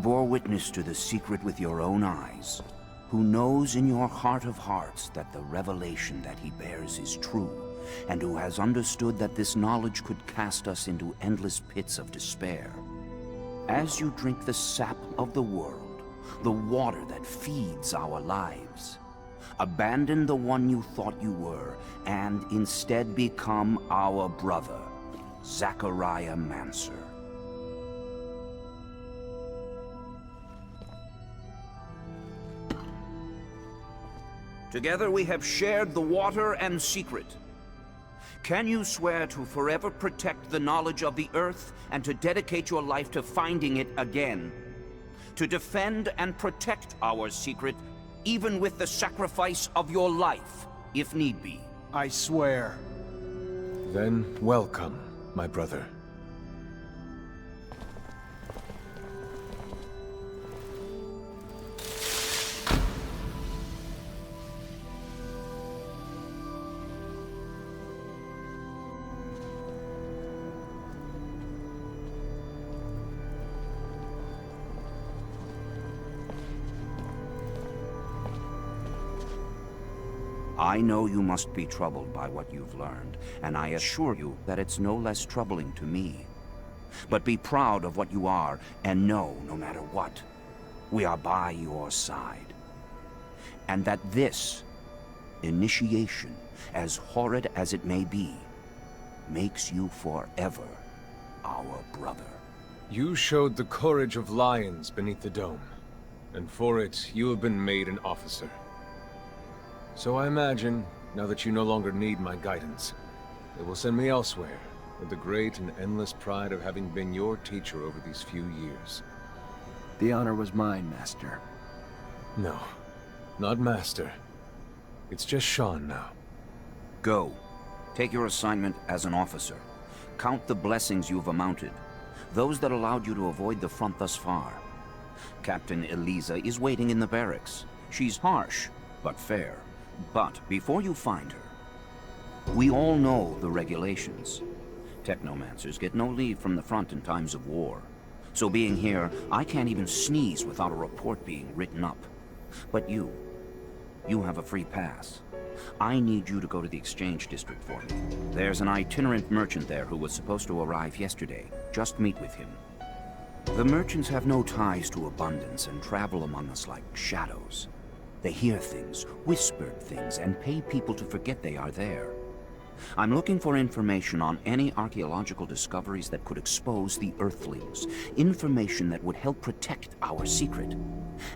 bore witness to the secret with your own eyes, who knows in your heart of hearts that the revelation that he bears is true, and who has understood that this knowledge could cast us into endless pits of despair. As you drink the sap of the world, the water that feeds our lives, abandon the one you thought you were, and instead become our brother, TECHNOMANCER. Together we have shared the water and secret. Can you swear to forever protect the knowledge of the Earth and to dedicate your life to finding it again? To defend and protect our secret, even with the sacrifice of your life, if need be? I swear. Then welcome, my brother. I know you must be troubled by what you've learned, and I assure you that it's no less troubling to me. But be proud of what you are, and know, no matter what, we are by your side. And that this initiation, as horrid as it may be, makes you forever our brother. You showed the courage of lions beneath the dome, and for it, you have been made an officer. So I imagine, now that you no longer need my guidance, they will send me elsewhere, with the great and endless pride of having been your teacher over these few years. The honor was mine, Master. No, not Master. It's just Sean now. Go. Take your assignment as an officer. Count the blessings you've amounted, those that allowed you to avoid the front thus far. Captain Eliza is waiting in the barracks. She's harsh, but fair. But before you find her, we all know the regulations. Technomancers get no leave from the front in times of war. So being here, I can't even sneeze without a report being written up. But you have a free pass. I need you to go to the exchange district for me. There's an itinerant merchant there who was supposed to arrive yesterday. Just meet with him. The merchants have no ties to abundance and travel among us like shadows. They hear things, whispered things, and pay people to forget they are there. I'm looking for information on any archaeological discoveries that could expose the Earthlings. Information that would help protect our secret.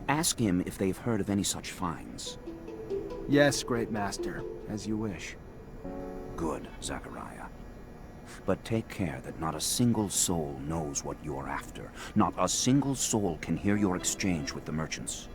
Ask him if they've heard of any such finds. Yes, Great Master, as you wish. Good, Zachariah. But take care that not a single soul knows what you're after. Not a single soul can hear your exchange with the merchants.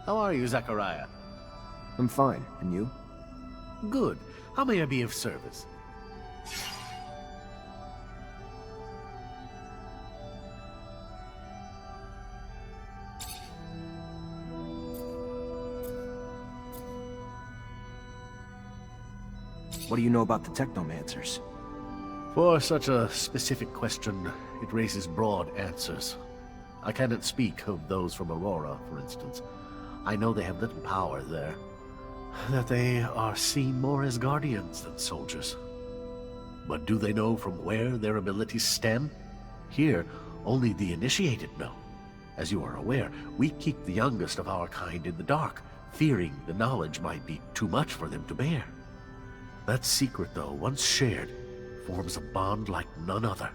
How are you, Zachariah? I'm fine, and you? Good. How may I be of service? What do you know about the Technomancers? For such a specific question, it raises broad answers. I cannot speak of those from Aurora, for instance. I know they have little power there. That they are seen more as guardians than soldiers. But do they know from where their abilities stem? Here, only the initiated know. As you are aware, we keep the youngest of our kind in the dark, fearing the knowledge might be too much for them to bear. That secret, though, once shared, forms a bond like none other,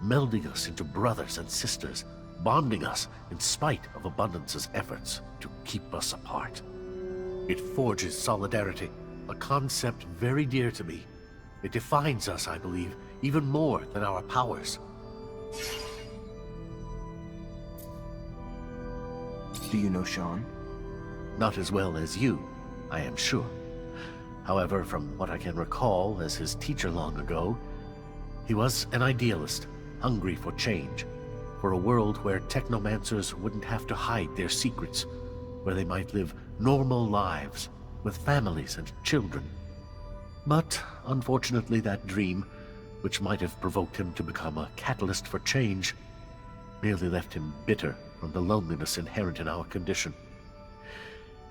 melding us into brothers and sisters, bonding us in spite of Abundance's efforts to keep us apart. It forges solidarity, a concept very dear to me. It defines us, I believe, even more than our powers. Do you know Sean? Not as well as you, I am sure. However, from what I can recall as his teacher long ago, he was an idealist, hungry for change, for a world where technomancers wouldn't have to hide their secrets, where they might live normal lives with families and children. But, unfortunately, that dream, which might have provoked him to become a catalyst for change, merely left him bitter from the loneliness inherent in our condition.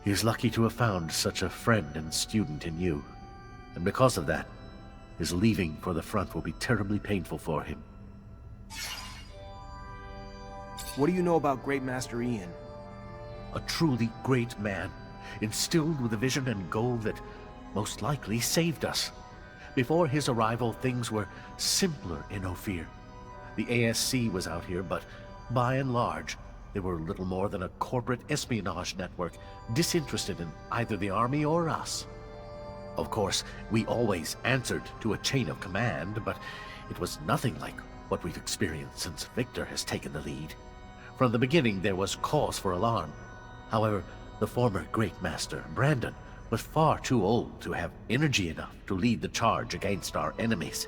He is lucky to have found such a friend and student in you, and because of that, his leaving for the front will be terribly painful for him. What do you know about Great Master Ian? A truly great man, instilled with a vision and goal that most likely saved us. Before his arrival, things were simpler in Ophir. The ASC was out here, but by and large, they were little more than a corporate espionage network, disinterested in either the army or us. Of course, we always answered to a chain of command, but it was nothing like what we've experienced since Victor has taken the lead. From the beginning, there was cause for alarm. However, the former Great Master, Brandon, was far too old to have energy enough to lead the charge against our enemies.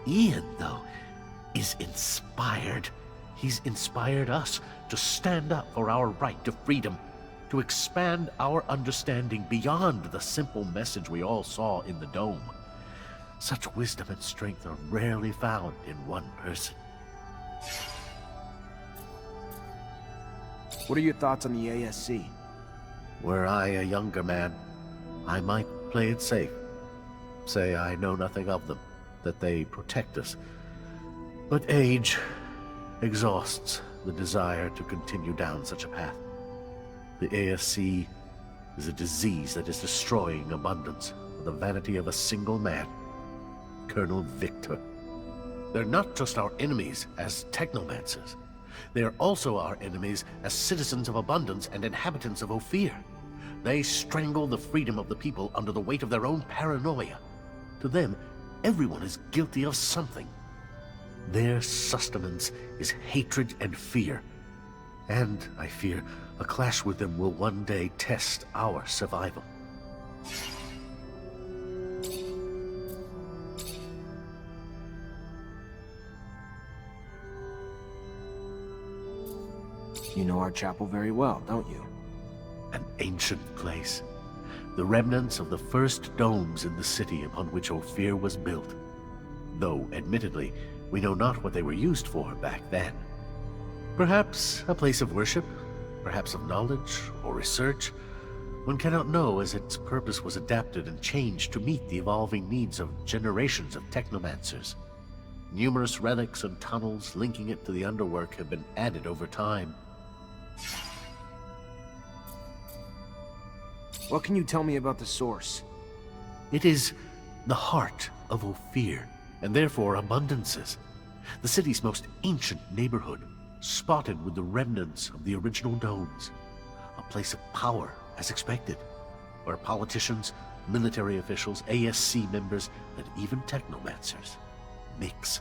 Ian, though, is inspired. He's inspired us to stand up for our right to freedom, to expand our understanding beyond the simple message we all saw in the dome. Such wisdom and strength are rarely found in one person. What are your thoughts on the ASC? Were I a younger man, I might play it safe. Say I know nothing of them, that they protect us. But age exhausts the desire to continue down such a path. The ASC is a disease that is destroying abundance for the vanity of a single man, Colonel Victor. They're not just our enemies as technomancers. They are also our enemies as citizens of Abundance and inhabitants of Ophir. They strangle the freedom of the people under the weight of their own paranoia. To them, everyone is guilty of something. Their sustenance is hatred and fear. And, I fear, a clash with them will one day test our survival. You know our chapel very well, don't you? An ancient place. The remnants of the first domes in the city upon which Ophir was built. Though, admittedly, we know not what they were used for back then. Perhaps a place of worship, perhaps of knowledge or research. One cannot know, as its purpose was adapted and changed to meet the evolving needs of generations of technomancers. Numerous relics and tunnels linking it to the underwork have been added over time. What can you tell me about the source? It is the heart of Ophir, and therefore Abundance's. The city's most ancient neighborhood, spotted with the remnants of the original domes. A place of power, as expected, where politicians, military officials, ASC members, and even technomancers mix.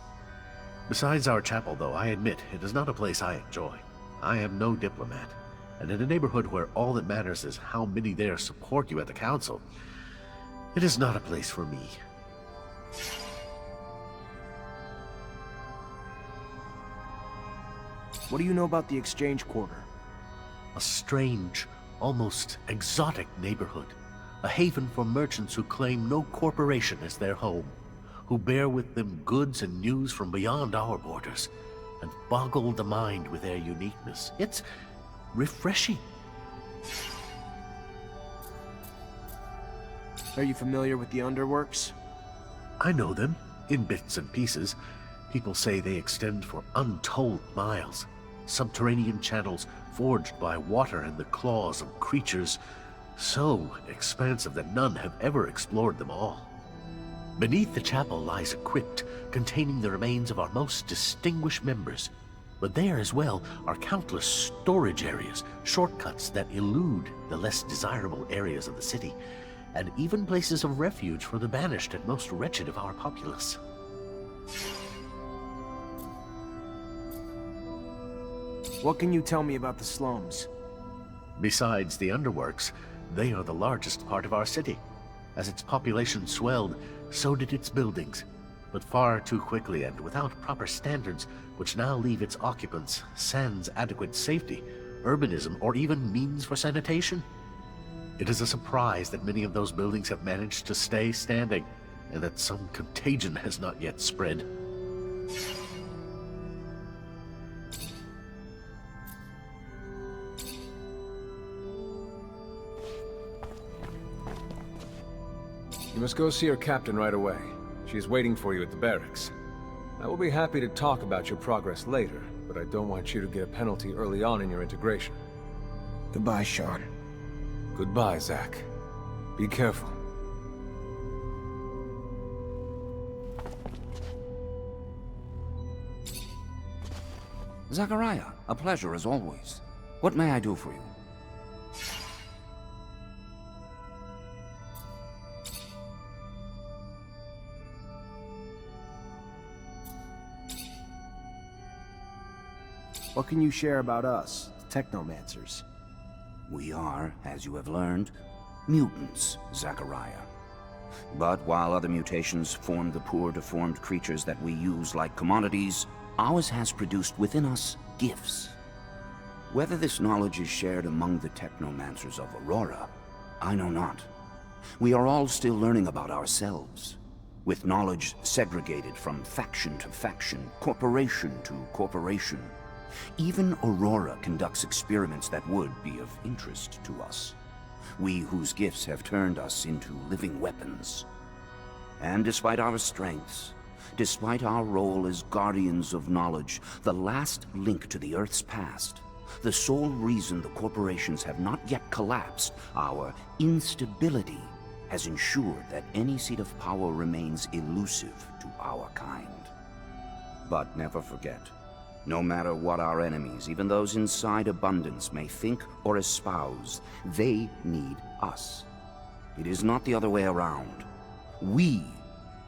Besides our chapel, though, I admit it is not a place I enjoy. I am no diplomat, and in a neighborhood where all that matters is how many there support you at the council, it is not a place for me. What do you know about the Exchange Quarter? A strange, almost exotic neighborhood. A haven for merchants who claim no corporation as their home, who bear with them goods and news from beyond our borders, and boggle the mind with their uniqueness. It's refreshing. Are you familiar with the Underworks? I know them, in bits and pieces. People say they extend for untold miles. Subterranean channels forged by water and the claws of creatures so expansive that none have ever explored them all. Beneath the chapel lies a crypt containing the remains of our most distinguished members. But there as well are countless storage areas, shortcuts that elude the less desirable areas of the city, and even places of refuge for the banished and most wretched of our populace. What can you tell me about the slums? Besides the underworks, they are the largest part of our city. As its population swelled, so did its buildings, but far too quickly and without proper standards, which now leave its occupants sans adequate safety, urbanism, or even means for sanitation. It is a surprise that many of those buildings have managed to stay standing, and that some contagion has not yet spread. You must go see her captain right away. She is waiting for you at the barracks. I will be happy to talk about your progress later, but I don't want you to get a penalty early on in your integration. Goodbye, Sean. Goodbye, Zach. Be careful. Zachariah, a pleasure as always. What may I do for you? What can you share about us, the Technomancers? We are, as you have learned, mutants, Zachariah. But while other mutations form the poor, deformed creatures that we use like commodities, ours has produced within us gifts. Whether this knowledge is shared among the Technomancers of Aurora, I know not. We are all still learning about ourselves, with knowledge segregated from faction to faction, corporation to corporation. Even Aurora conducts experiments that would be of interest to us. We whose gifts have turned us into living weapons. And despite our strengths, despite our role as guardians of knowledge, the last link to the Earth's past, the sole reason the corporations have not yet collapsed, our instability has ensured that any seat of power remains elusive to our kind. But never forget, no matter what our enemies, even those inside abundance, may think or espouse, they need us. It is not the other way around. We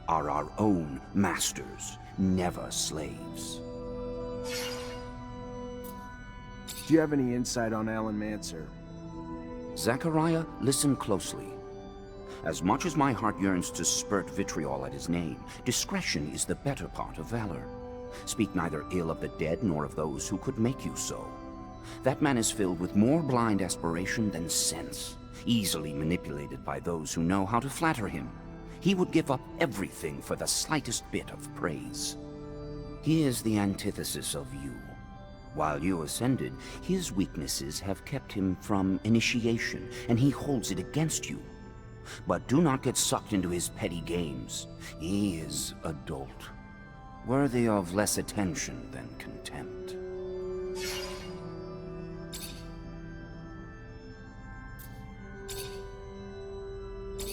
are our own masters, never slaves. Do you have any insight on Alan Mancer? Zachariah, listen closely. As much as my heart yearns to spurt vitriol at his name, discretion is the better part of valor. Speak neither ill of the dead nor of those who could make you so. That man is filled with more blind aspiration than sense, easily manipulated by those who know how to flatter him. He would give up everything for the slightest bit of praise. He is the antithesis of you. While you ascended, his weaknesses have kept him from initiation, and he holds it against you. But do not get sucked into his petty games. He is a dolt, worthy of less attention than contempt.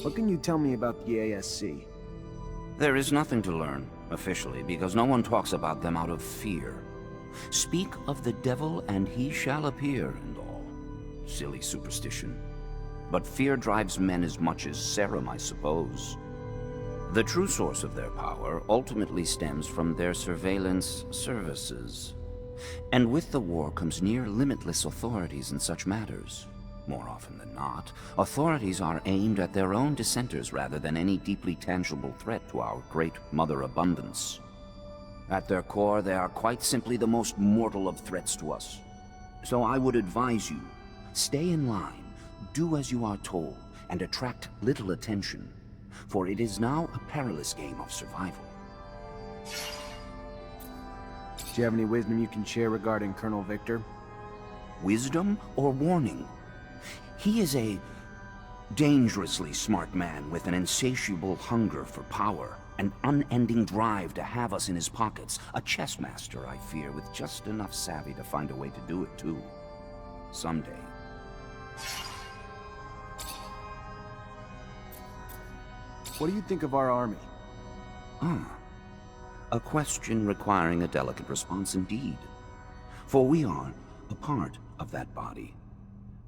What can you tell me about the ASC? There is nothing to learn, officially, because no one talks about them out of fear. Speak of the devil and he shall appear and all. Silly superstition. But fear drives men as much as serum, I suppose. The true source of their power ultimately stems from their surveillance services. And with the war comes near limitless authorities in such matters. More often than not, authorities are aimed at their own dissenters rather than any deeply tangible threat to our great Mother Abundance. At their core, they are quite simply the most mortal of threats to us. So I would advise you, stay in line, do as you are told, and attract little attention. For it is now a perilous game of survival. Do you have any wisdom you can share regarding Colonel Victor? Wisdom or warning? He is a dangerously smart man with an insatiable hunger for power, An unending drive to have us in his pockets. A chess master, I fear, with just enough savvy to find a way to do it, too. Someday. What do you think of our army? A question requiring a delicate response indeed. For we are a part of that body.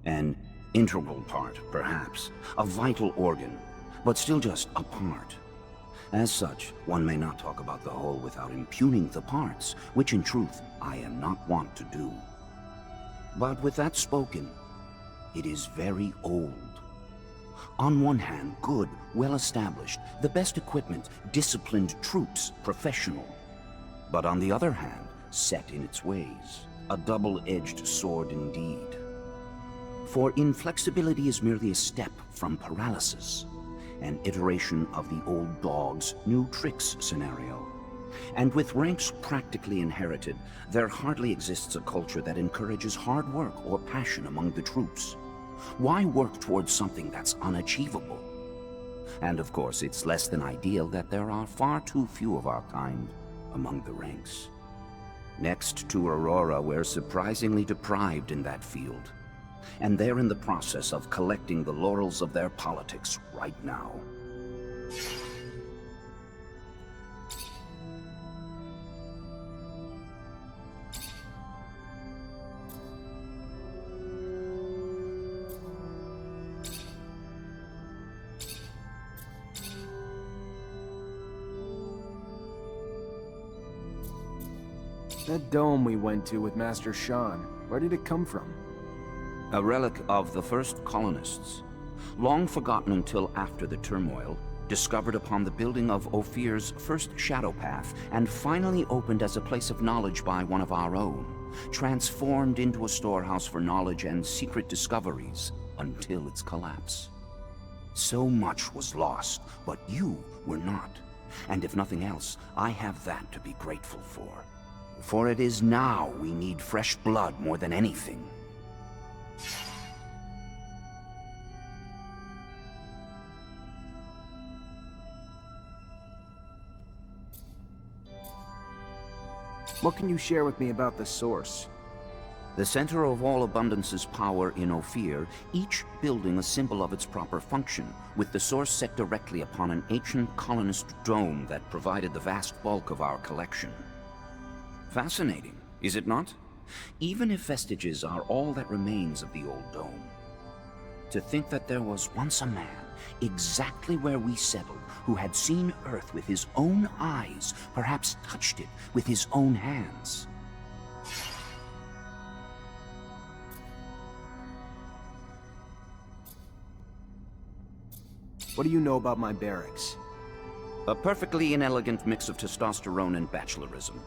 An integral part, perhaps. A vital organ, but still just a part. As such, one may not talk about the whole without impugning the parts, which in truth I am not wont to do. But with that spoken, it is very old. On one hand, good, well-established, the best equipment, disciplined troops, professional. But on the other hand, set in its ways, a double-edged sword indeed. For inflexibility is merely a step from paralysis, an iteration of the old dog's new tricks scenario. And with ranks practically inherited, there hardly exists a culture that encourages hard work or passion among the troops. Why work towards something that's unachievable? And of course, it's less than ideal that there are far too few of our kind among the ranks. Next to Aurora, we're surprisingly deprived in that field. And they're in the process of collecting the laurels of their politics right now. That dome we went to with Master Shan, where did it come from? A relic of the first colonists, long forgotten until after the turmoil, discovered upon the building of Ophir's first shadow path, and finally opened as a place of knowledge by one of our own, transformed into a storehouse for knowledge and secret discoveries until its collapse. So much was lost, but you were not. And if nothing else, I have that to be grateful for. For it is now we need fresh blood more than anything. What can you share with me about the source? The center of all abundance's power in Ophir, each building a symbol of its proper function, with the source set directly upon an ancient colonist dome that provided the vast bulk of our collection. Fascinating, is it not? Even if vestiges are all that remains of the old dome. To think that there was once a man, exactly where we settled, who had seen Earth with his own eyes, perhaps touched it with his own hands. What do you know about my barracks? A perfectly inelegant mix of testosterone and bachelorism.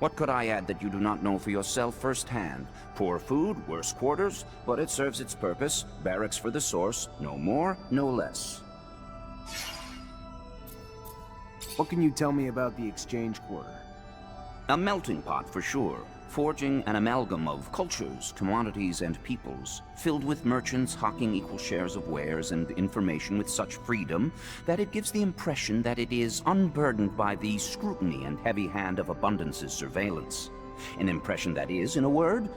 What could I add that you do not know for yourself firsthand? Poor food, worse quarters, but it serves its purpose. Barracks for the source, no more, no less. What can you tell me about the exchange quarter? A melting pot for sure, forging an amalgam of cultures, commodities, and peoples, filled with merchants hawking equal shares of wares and information with such freedom that it gives the impression that it is unburdened by the scrutiny and heavy hand of abundance's surveillance. An impression that is, in a word,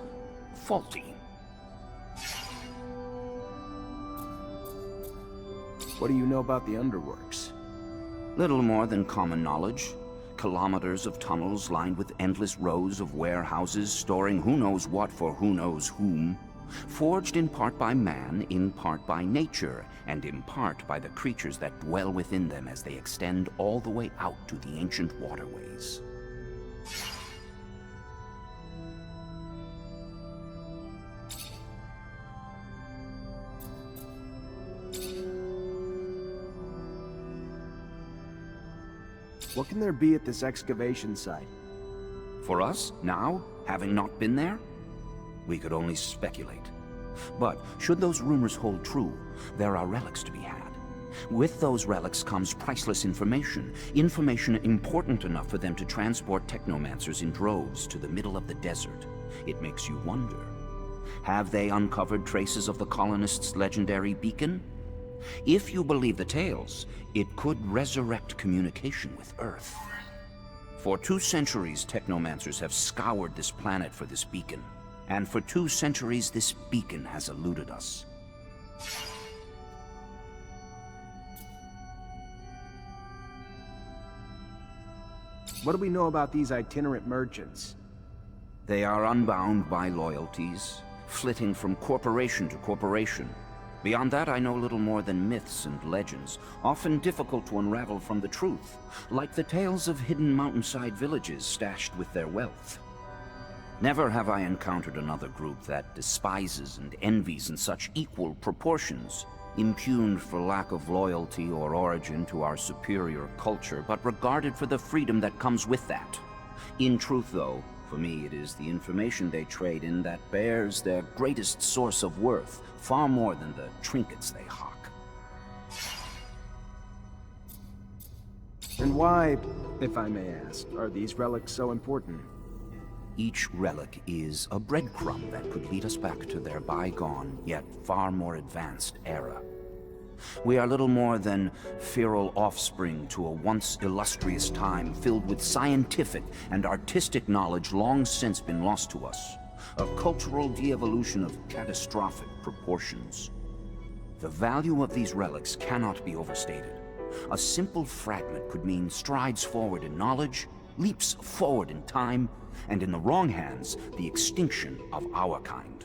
faulty. What do you know about the underworks? Little more than common knowledge. Kilometers of tunnels lined with endless rows of warehouses storing who knows what for who knows whom. Forged in part by man, in part by nature, and in part by the creatures that dwell within them as they extend all the way out to the ancient waterways. What can there be at this excavation site? For us, now, having not been there, we could only speculate. But should those rumors hold true, there are relics to be had. With those relics comes priceless information, information important enough for them to transport technomancers in droves to the middle of the desert. It makes you wonder. Have they uncovered traces of the colonists' legendary beacon? If you believe the tales, it could resurrect communication with Earth. For 2 centuries, technomancers have scoured this planet for this beacon. And for 2 centuries, this beacon has eluded us. What do we know about these itinerant merchants? They are unbound by loyalties, flitting from corporation to corporation. Beyond that, I know little more than myths and legends, often difficult to unravel from the truth, like the tales of hidden mountainside villages stashed with their wealth. Never have I encountered another group that despises and envies in such equal proportions, impugned for lack of loyalty or origin to our superior culture, but regarded for the freedom that comes with that. In truth, though, for me it is the information they trade in that bears their greatest source of worth, far more than the trinkets they hawk. And why, if I may ask, are these relics so important? Each relic is a breadcrumb that could lead us back to their bygone, yet far more advanced era. We are little more than feral offspring to a once illustrious time filled with scientific and artistic knowledge long since been lost to us. A cultural de-evolution of catastrophic proportions. The value of these relics cannot be overstated. A simple fragment could mean strides forward in knowledge, leaps forward in time, and in the wrong hands, the extinction of our kind.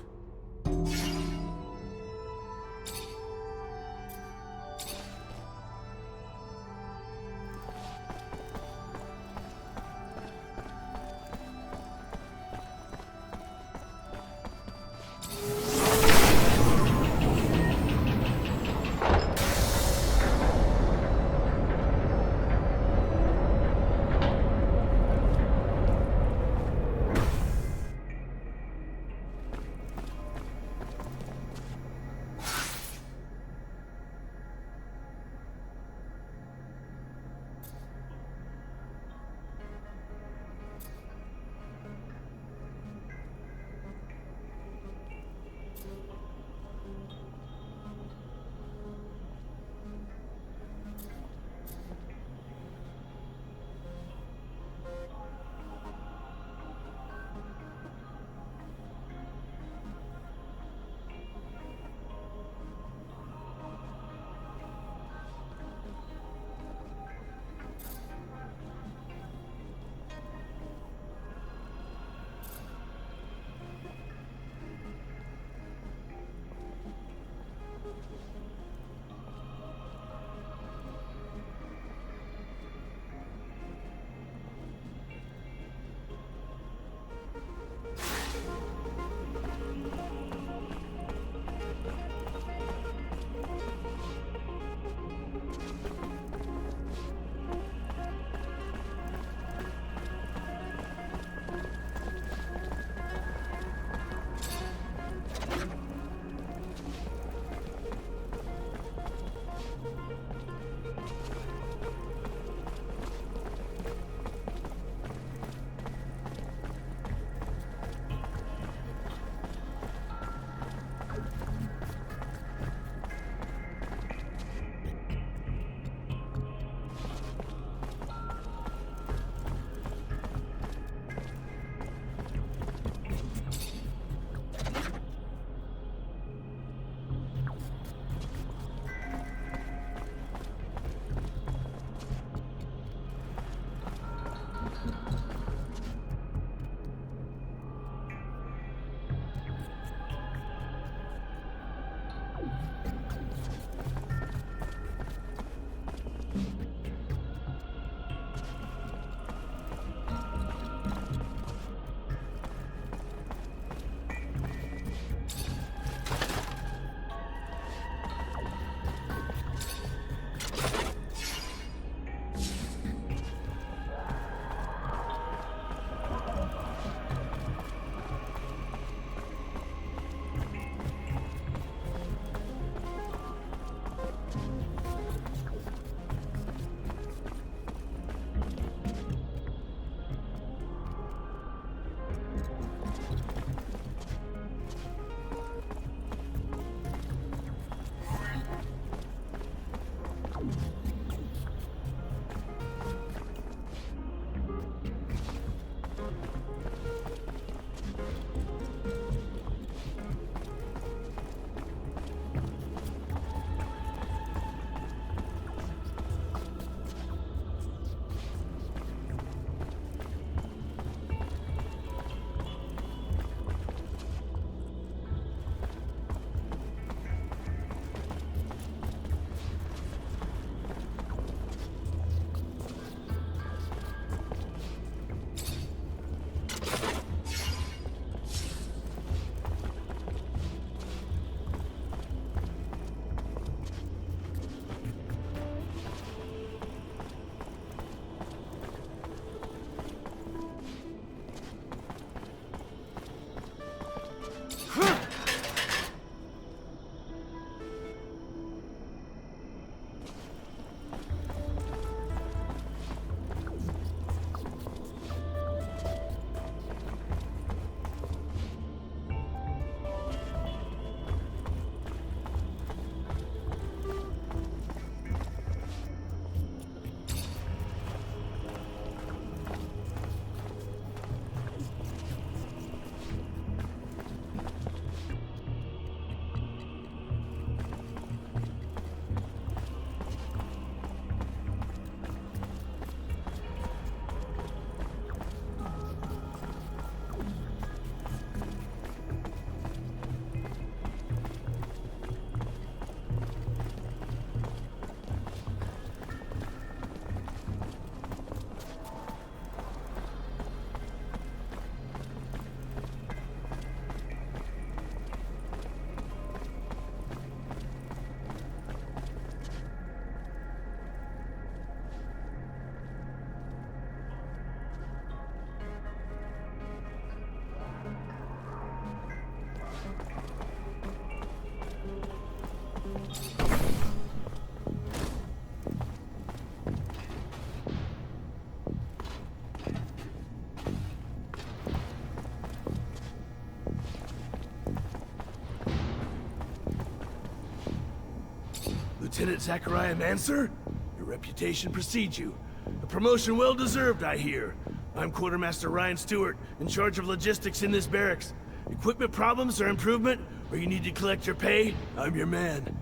Lieutenant Zachariah Mancer? Your reputation precedes you. A promotion well-deserved, I hear. I'm Quartermaster Ryan Stewart, in charge of logistics in this barracks. Equipment problems or improvement, or you need to collect your pay, I'm your man.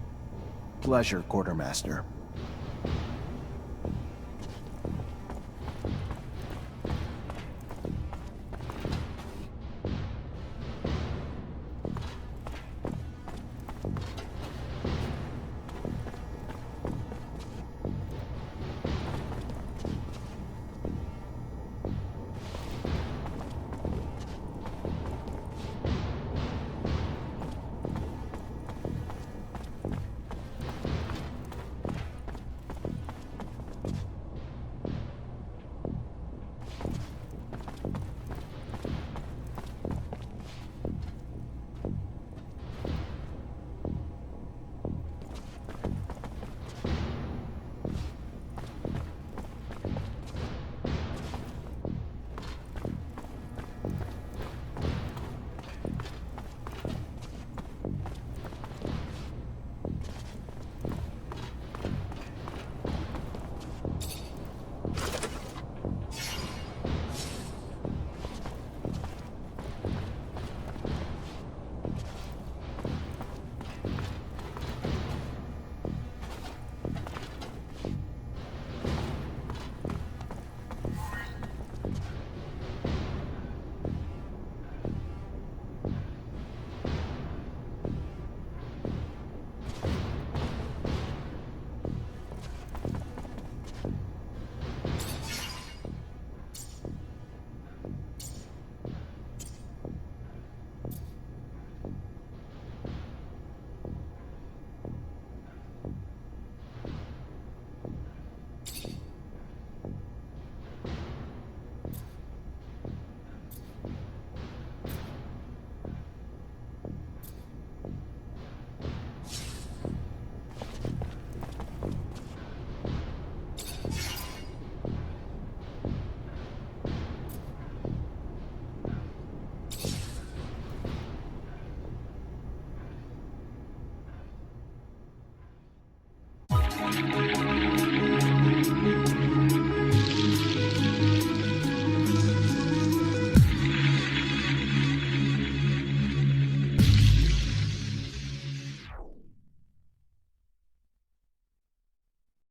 Pleasure, Quartermaster.